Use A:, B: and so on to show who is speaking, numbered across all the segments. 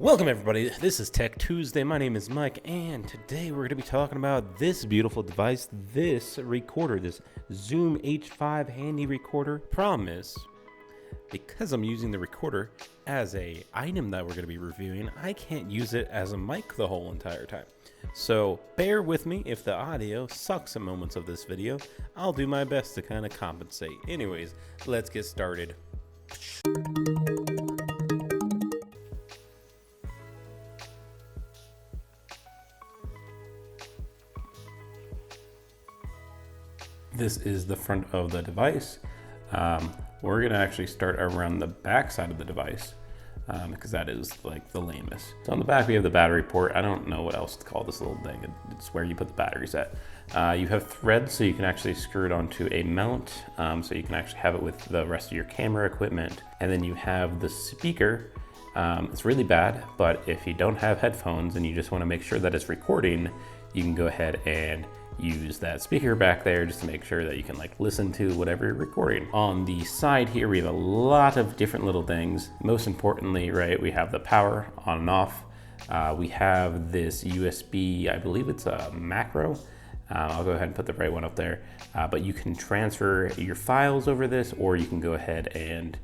A: Welcome everybody, this is Tech Tuesday. My name is Mike, and today we're going to be talking about this beautiful device, this recorder, this Zoom H5 handy recorder. Problem is, because I'm using the recorder as a item that we're going to be reviewing, I can't use it as a mic the whole entire time. So bear with me if the audio sucks at moments of this video. I'll do my best to kind of compensate. Anyways, let's get started. This is the front of the device. We're gonna actually start around the back side of the device because that is like the lamest. So on the back we have the battery port. I don't know what else to call this little thing. It's where you put the batteries at. You have threads, so you can actually screw it onto a mount, so you can actually have it with the rest of your camera equipment. And then you have the speaker. It's really bad, but if you don't have headphones and you just wanna make sure that it's recording, you can go ahead and use that speaker back there just to make sure that you can like listen to whatever you're recording. On the side here, we have a lot of different little things. Most importantly, right, we have the power on and off. We have this USB, I believe it's a macro. I'll go ahead and put the right one up there. But you can transfer your files over this, or you can go ahead and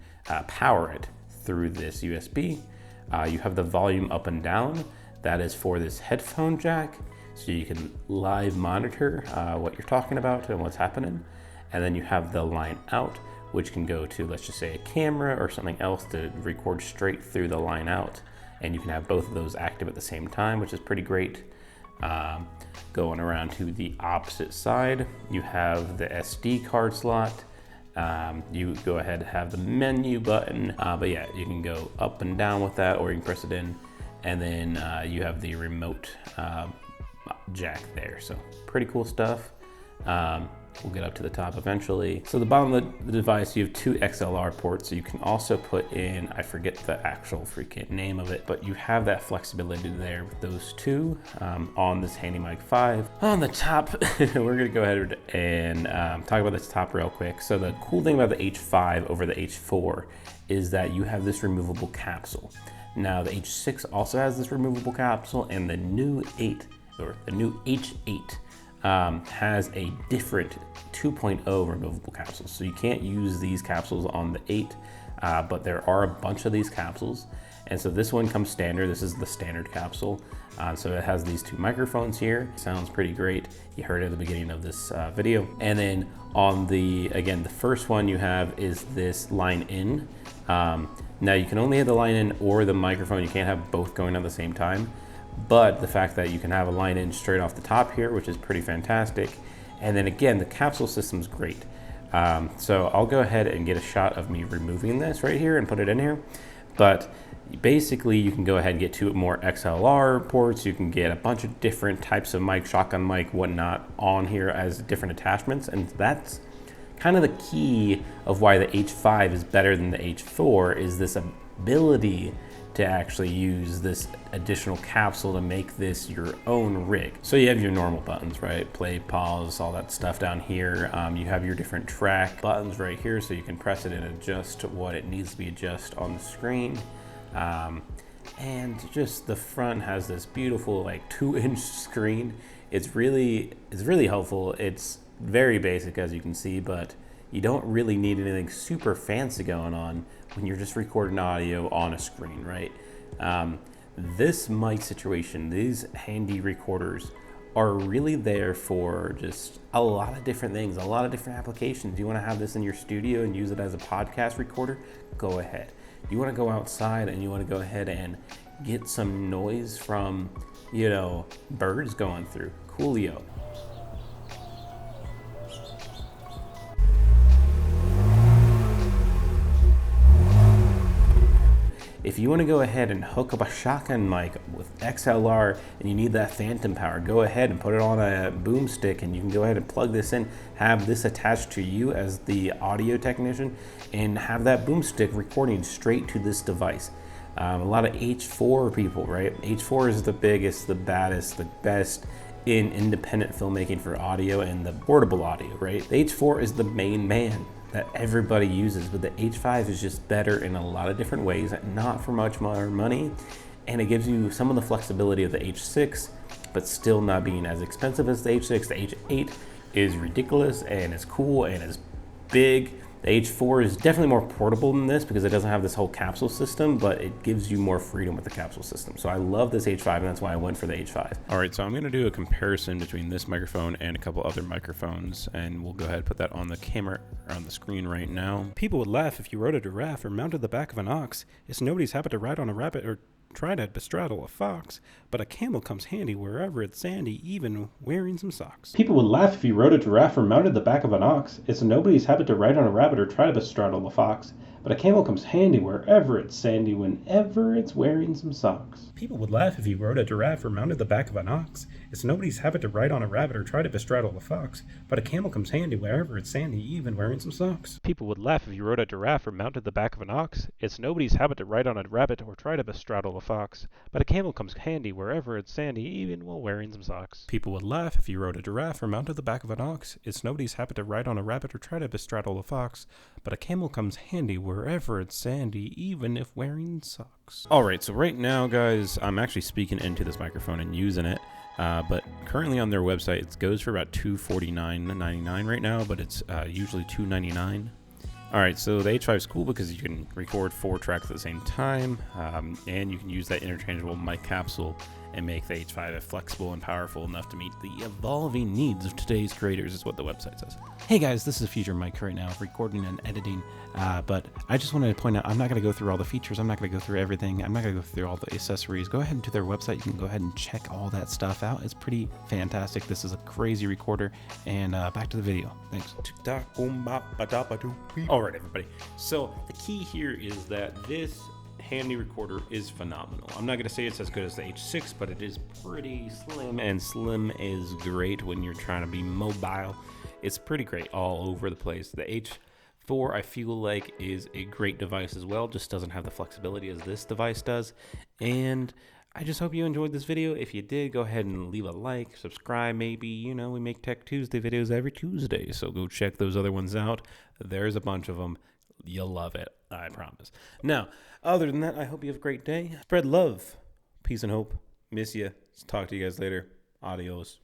A: power it through this USB. You have the volume up and down. That is for this headphone jack. So you can live monitor what you're talking about and what's happening. And then you have the line out, which can go to, let's just say, a camera or something else to record straight through the line out. And you can have both of those active at the same time, which is pretty great. Going around to the opposite side, you have the SD card slot. You go ahead and have the menu button. But yeah, you can go up and down with that, or you can press it in. And then you have the remote jack there, so pretty cool stuff. We'll get up to the top eventually. So the bottom of the device, you have two XLR ports, so you can also put in, I forget the actual freaking name of it, but you have that flexibility there with those two on this HandyMic 5. On the top, we're gonna go ahead and talk about this top real quick. So the cool thing about the H5 over the H4 is that you have this removable capsule. Now the H6 also has this removable capsule, and the new H8 has a different 2.0 removable capsule. So you can't use these capsules on the 8, but there are a bunch of these capsules. And so this one comes standard. This is the standard capsule. So it has these two microphones here. Sounds pretty great. You heard it at the beginning of this video. And then on the first one you have is this line in. Now you can only have the line in or the microphone. You can't have both going at the same time. But the fact that you can have a line in straight off the top here, which is pretty fantastic. And then again, the capsule system's great. So I'll go ahead and get a shot of me removing this right here and put it in here. But basically you can go ahead and get two more XLR ports. You can get a bunch of different types of mic, shotgun mic, whatnot on here as different attachments. And that's kind of the key of why the H5 is better than the H4, is this ability to actually use this additional capsule to make this your own rig. So you have your normal buttons, right? Play, pause, all that stuff down here. You have your different track buttons right here, so you can press it and adjust what it needs to be adjusted on the screen. And just the front has this beautiful like 2-inch screen. It's really helpful. It's very basic, as you can see, but you don't really need anything super fancy going on when you're just recording audio on a screen, right? This mic situation, these handy recorders are really there for just a lot of different things, a lot of different applications. You want to have this in your studio and use it as a podcast recorder? Go ahead. You want to go outside and you want to go ahead and get some noise from, birds going through. Coolio. If you want to go ahead and hook up a shotgun mic with XLR and you need that phantom power, go ahead and put it on a boom stick, and you can go ahead and plug this in, have this attached to you as the audio technician, and have that boom stick recording straight to this device. A lot of H4 people, right? H4 is the biggest, the baddest, the best in independent filmmaking for audio and the portable audio, right? The H4 is the main man that everybody uses, but the H5 is just better in a lot of different ways, not for much more money, and it gives you some of the flexibility of the H6, but still not being as expensive as the H6. The H8 is ridiculous and it's cool and it's big. The H4 is definitely more portable than this because it doesn't have this whole capsule system, but it gives you more freedom with the capsule system. So I love this H5, and that's why I went for the H5. All right, so I'm gonna do a comparison between this microphone and a couple other microphones, and we'll go ahead and put that on the camera, or on the screen right now.
B: People would laugh if you rode a giraffe or mounted the back of an ox. It's nobody's habit to ride on a rabbit or try to bestraddle a fox, but a camel comes handy wherever it's sandy, even wearing some socks.
C: People would laugh if you rode a giraffe or mounted the back of an ox. It's nobody's habit to ride on a rabbit or try to bestraddle a fox, but a camel comes handy wherever it's sandy, whenever it's wearing some socks.
B: People would laugh if you rode a giraffe or mounted the back of an ox. It's nobody's habit to ride on a rabbit or try to bestraddle a fox, but a camel comes handy wherever it's sandy, even wearing some socks.
D: People would laugh if you rode a giraffe or mounted the back of an ox. It's nobody's habit to ride on a rabbit or try to bestraddle a fox, but a camel comes handy wherever it's sandy, even while wearing some socks.
B: People would laugh if you rode a giraffe or mounted the back of an ox. It's nobody's habit to ride on a rabbit or try to bestraddle a fox, but a camel comes handy wherever it's sandy, even if wearing socks.
A: All right, so right now, guys, I'm actually speaking into this microphone and using it. But currently on their website, it goes for about $249.99 right now, but it's usually $299. All right, so the H5 is cool because you can record 4 tracks at the same time, and you can use that interchangeable mic capsule and make the H5 flexible and powerful enough to meet the evolving needs of today's creators, is what the website says.
B: Hey guys, this is Future Mike right now, recording and editing, but I just wanted to point out, I'm not going to go through all the features, I'm not going to go through everything, I'm not going to go through all the accessories. Go ahead to their website, you can go ahead and check all that stuff out. It's pretty fantastic. This is a crazy recorder, and back to the video. Thanks.
A: All right, everybody. So the key here is that this handy recorder is phenomenal. I'm not going to say it's as good as the H6, but it is pretty slim, and slim is great when you're trying to be mobile. It's pretty great all over the place. The H4, I feel like, is a great device as well, just doesn't have the flexibility as this device does. And I just hope you enjoyed this video. If you did, go ahead and leave a like, subscribe maybe. You know, we make Tech Tuesday videos every Tuesday, so go check those other ones out. There's a bunch of them. You'll love it, I promise. Now, other than that, I hope you have a great day. Spread love, peace, and hope. Miss you. Talk to you guys later. Adios.